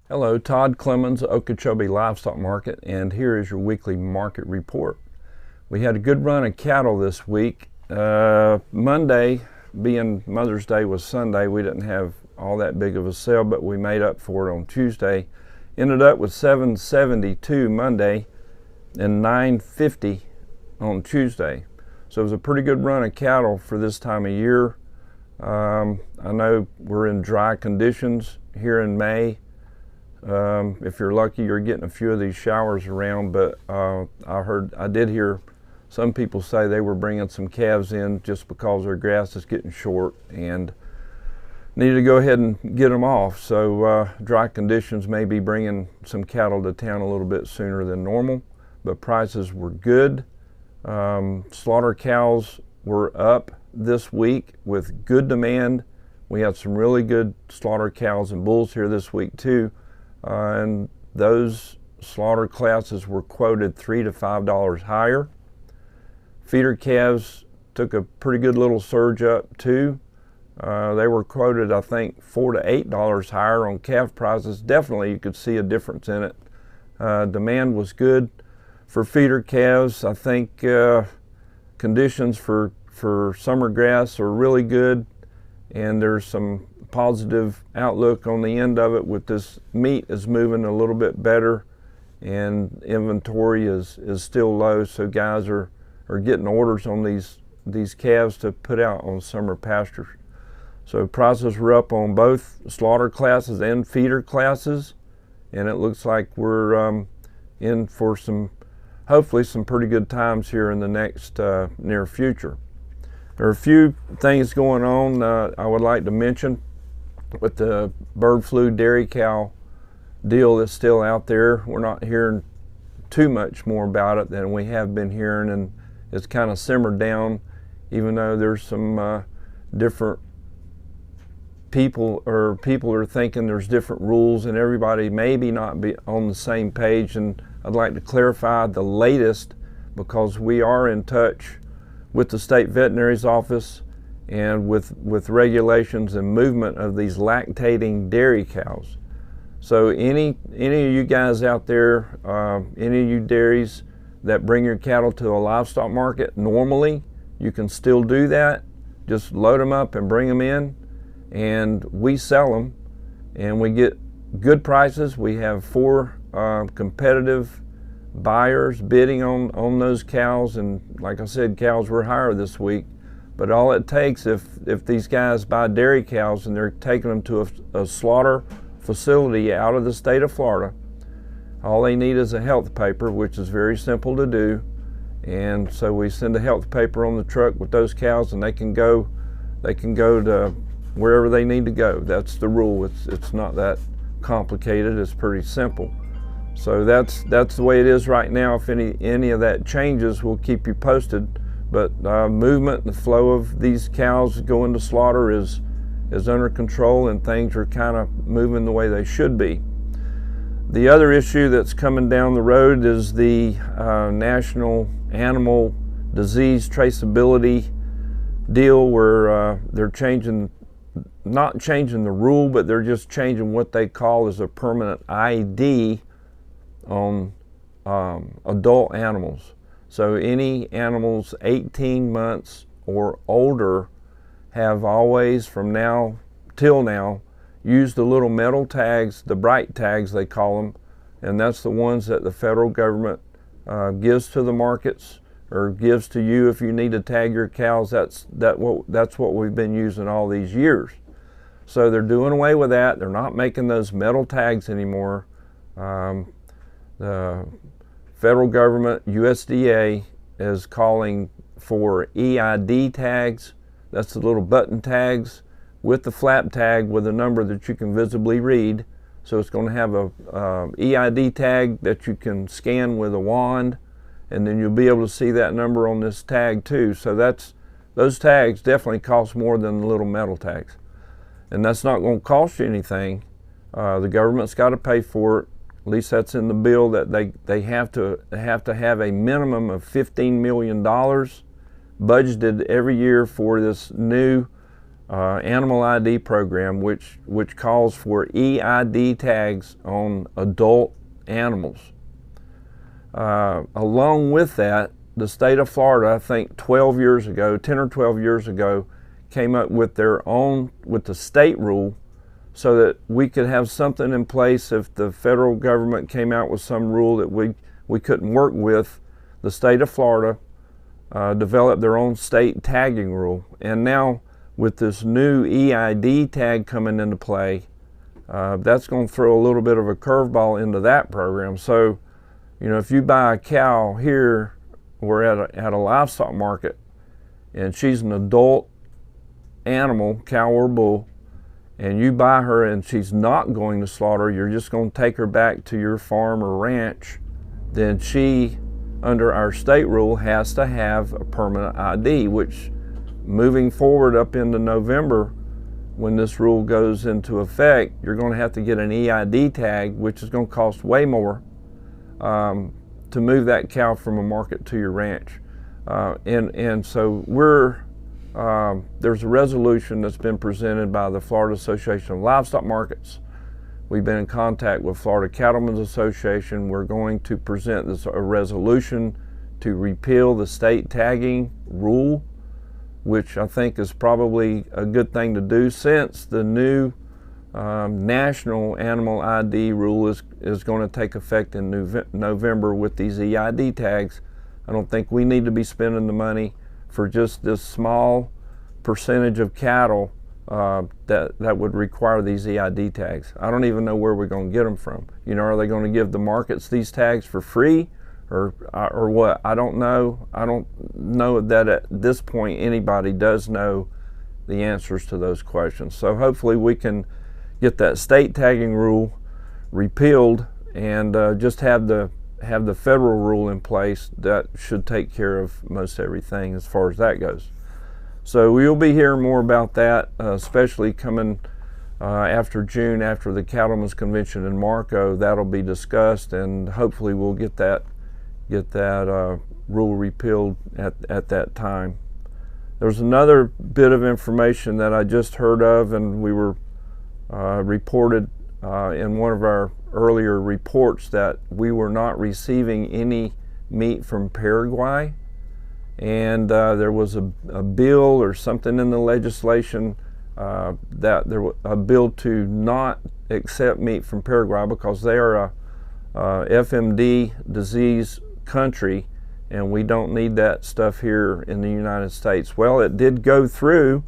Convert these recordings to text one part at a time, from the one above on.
Hello, Todd Clemens, Okeechobee Livestock Market, and here is your weekly market report. We had a good run of cattle this week. Monday, being Mother's Day was Sunday, we didn't have all that big of a sale, but we made up for it on Tuesday. Ended up with 772 Monday and 950 on Tuesday. So it was a pretty good run of cattle for this time of year. I know we're in dry conditions here in May. If you're lucky, you're getting a few of these showers around, but I did hear some people say they were bringing some calves in just because their grass is getting short and needed to go ahead and get them off. So dry conditions may be bringing some cattle to town a little bit sooner than normal, but prices were good. Slaughter cows were up this week with good demand. We had some really good slaughter cows and bulls here this week too. And those slaughter classes were quoted $3 to $5 higher. Feeder calves took a pretty good little surge up too. They were quoted, I think, $4 to $8 higher on calf prices. Definitely you could see a difference in it. Demand was good for feeder calves. I think conditions for summer grass are really good, and there's some positive outlook on the end of it with this meat is moving a little bit better, and inventory is still low, so guys are getting orders on these calves to put out on summer pastures. So prices were up on both slaughter classes and feeder classes, and it looks like we're in for hopefully some pretty good times here in the next near future. There are a few things going on I would like to mention with the bird flu dairy cow deal that's still out there. We're not hearing too much more about it than we have been hearing, and it's kind of simmered down, even though there's some different people are thinking there's different rules, and everybody maybe not be on the same page. And I'd like to clarify the latest, because we are in touch with the state veterinary's office and with regulations and movement of these lactating dairy cows. So any of you guys out there, any of you dairies that bring your cattle to a livestock market, normally you can still do that. Just load them up and bring them in, and we sell them, and we get good prices. We have 4 competitive buyers bidding on those cows, and like I said, cows were higher this week. But all it takes, if these guys buy dairy cows and they're taking them to a slaughter facility out of the state of Florida, all they need is a health paper, which is very simple to do. And so we send a health paper on the truck with those cows, and they can go to wherever they need to go. That's the rule. It's not that complicated. It's pretty simple. So that's the way it is right now. If any of that changes, we'll keep you posted. But movement and the flow of these cows going to slaughter is under control, and things are kind of moving the way they should be. The other issue that's coming down the road is the National Animal Disease Traceability deal, where they're not changing the rule, but they're just changing what they call as a permanent ID on adult animals. So any animals 18 months or older have always, from now till now, used the little metal tags, the bright tags they call them, and that's the ones that the federal government gives to the markets, or gives to you if you need to tag your cows. That's what we've been using all these years. So they're doing away with that. They're not making those metal tags anymore. The federal government, USDA, is calling for EID tags. That's the little button tags with the flap tag with a number that you can visibly read. So it's going to have a EID tag that you can scan with a wand, and then you'll be able to see that number on this tag too. So those tags definitely cost more than the little metal tags. And that's not going to cost you anything. The government's got to pay for it. At least that's in the bill, that they have to have a minimum of $15 million budgeted every year for this new animal ID program, which calls for EID tags on adult animals. Along with that, the state of Florida, I think 10 or 12 years ago, came up with the state rule so that we could have something in place if the federal government came out with some rule that we couldn't work with. The state of Florida developed their own state tagging rule. And now with this new EID tag coming into play, that's going to throw a little bit of a curveball into that program. So, if you buy a cow here, we're at a livestock market, and she's an adult animal, cow or bull, and you buy her and she's not going to slaughter, you're just going to take her back to your farm or ranch, then she, under our state rule, has to have a permanent ID, which moving forward up into November, when this rule goes into effect, you're going to have to get an EID tag, which is going to cost way more to move that cow from a market to your ranch. And so there's a resolution that's been presented by the Florida Association of Livestock Markets. We've been in contact with Florida Cattlemen's Association. We're going to present a resolution to repeal the state tagging rule, which I think is probably a good thing to do, since the new national animal ID rule is going to take effect in November with these EID tags. I don't think we need to be spending the money for just this small percentage of cattle that would require these EID tags. I don't even know where we're going to get them from. Are they going to give the markets these tags for free, or what? I don't know. I don't know that at this point anybody does know the answers to those questions. So hopefully we can get that state tagging rule repealed and just have the federal rule in place. That should take care of most everything as far as that goes. So we'll be hearing more about that, especially coming after June, after the Cattlemen's Convention in Marco. That'll be discussed, and hopefully we'll get that rule repealed at that time. There's another bit of information that I just heard of, and we were reported in one of our earlier reports that we were not receiving any meat from Paraguay, and there was a bill or something in the legislation that there was a bill to not accept meat from Paraguay because they are a FMD disease country, and we don't need that stuff here in the United States. Well, it did go through.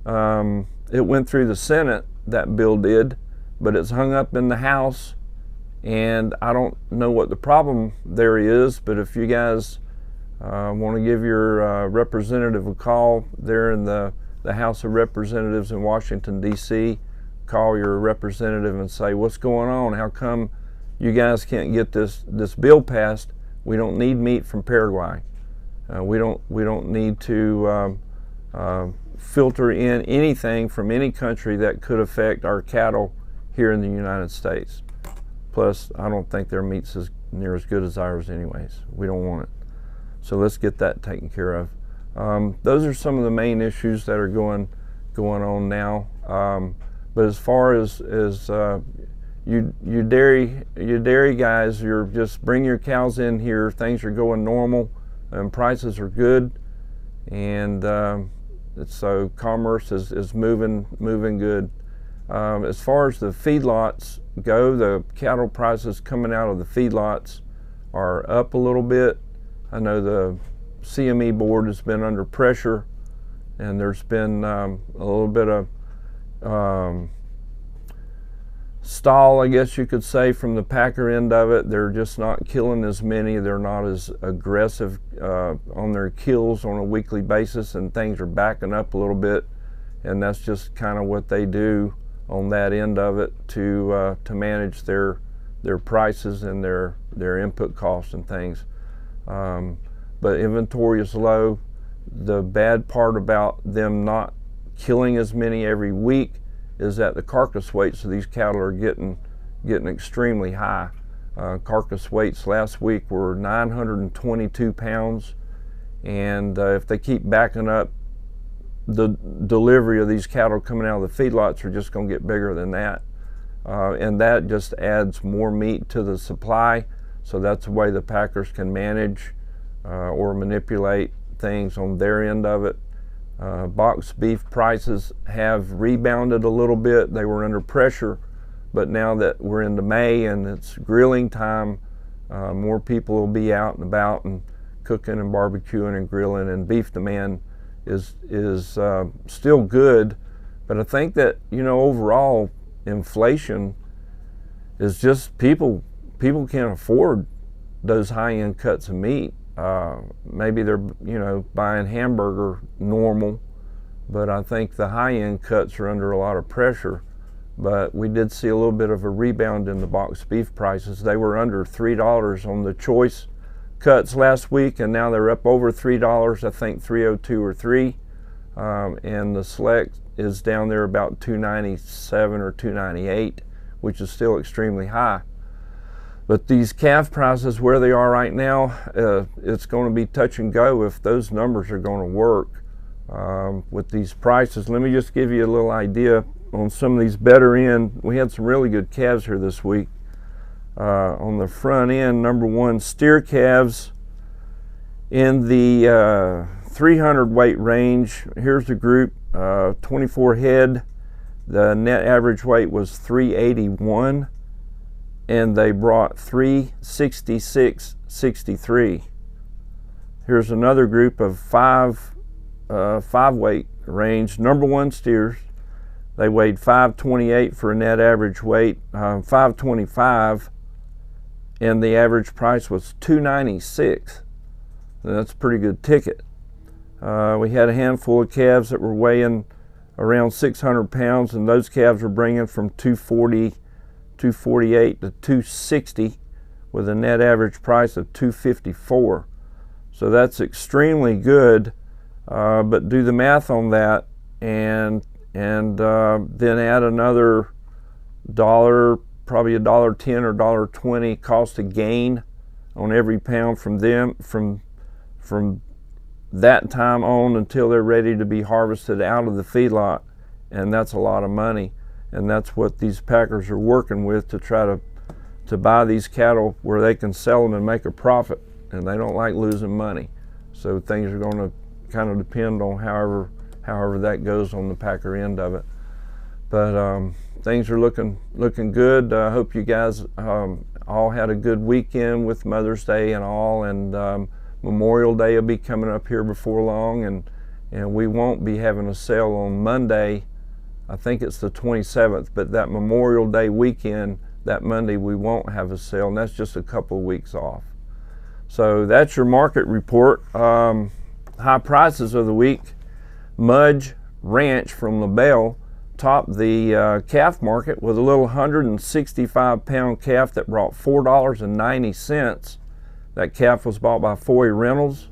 It went through the Senate, that bill did, but it's hung up in the House, and I don't know what the problem there is. But if you guys want to give your representative a call there in the House of Representatives in Washington, D.C., call your representative and say, what's going on? How come you guys can't get this bill passed? We don't need meat from Paraguay. We don't need to filter in anything from any country that could affect our cattle here in the United States. Plus, I don't think their meat's near as good as ours anyways. We don't want it. So let's get that taken care of. Those are some of the main issues that are going on now. But as far as you dairy guys, you're just bring your cows in here. Things are going normal, and prices are good, and so commerce is moving good. As far as the feedlots go, the cattle prices coming out of the feedlots are up a little bit. I know the CME board has been under pressure, and there's been a little bit of stall, I guess you could say, from the packer end of it. They're just not killing as many. They're not as aggressive on their kills on a weekly basis, and things are backing up a little bit. And that's just kind of what they do on that end of it to manage their prices and their input costs and things. But inventory is low. The bad part about them not killing as many every week is that the carcass weights of these cattle are getting extremely high. Carcass weights last week were 922 pounds, and if they keep backing up the delivery of these cattle coming out of the feedlots are just going to get bigger than that. And that just adds more meat to the supply. So that's the way the packers can manage or manipulate things on their end of it. Box beef prices have rebounded a little bit. They were under pressure, but now that we're into May and it's grilling time, more people will be out and about and cooking and barbecuing and grilling, and beef demand is still good. But I think that, you know, overall inflation is just people can't afford those high-end cuts of meat. Maybe they're, you know, buying hamburger normal, but I think the high-end cuts are under a lot of pressure. But we did see a little bit of a rebound in the box beef prices. They were under $3 on the choice cuts last week, and now they're up over $3, I think $3.02 or $3. And the select is down there about $2.97 or $2.98, which is still extremely high. But these calf prices, where they are right now, it's going to be touch and go if those numbers are going to work with these prices. Let me just give you a little idea on some of these better end. We had some really good calves here this week. On the front end, number one, steer calves in the 300 weight range. Here's the group, 24 head. The net average weight was 381, and they brought 366.63. Here's another group of five weight range, number one steers. They weighed 528 for a net average weight, 525, and the average price was $296. That's a pretty good ticket. We had a handful of calves that were weighing around 600 pounds, and those calves were bringing from 240, 248 to 260 with a net average price of $254. So that's extremely good, but do the math on that and then add another dollar, probably $1.10 or $1.20 cost of gain on every pound from them from that time on until they're ready to be harvested out of the feedlot, and that's a lot of money. And that's what these packers are working with, to try to buy these cattle where they can sell them and make a profit, and they don't like losing money. So things are going to kind of depend on however that goes on the packer end of it. But things are looking good. I hope you guys all had a good weekend with Mother's Day and all, and Memorial Day will be coming up here before long, and we won't be having a sale on Monday. I think it's the 27th, but that Memorial Day weekend, that Monday, we won't have a sale, and that's just a couple of weeks off. So that's your market report. High prices of the week. Mudge Ranch from LaBelle topped the calf market with a little 165-pound calf that brought $4.90. That calf was bought by Foy Reynolds.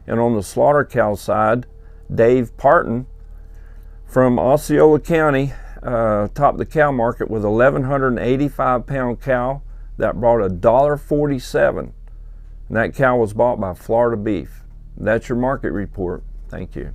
And on the slaughter cow side, Dave Parton from Osceola County topped the cow market with 1,185-pound cow that brought $1.47. And that cow was bought by Florida Beef. That's your market report. Thank you.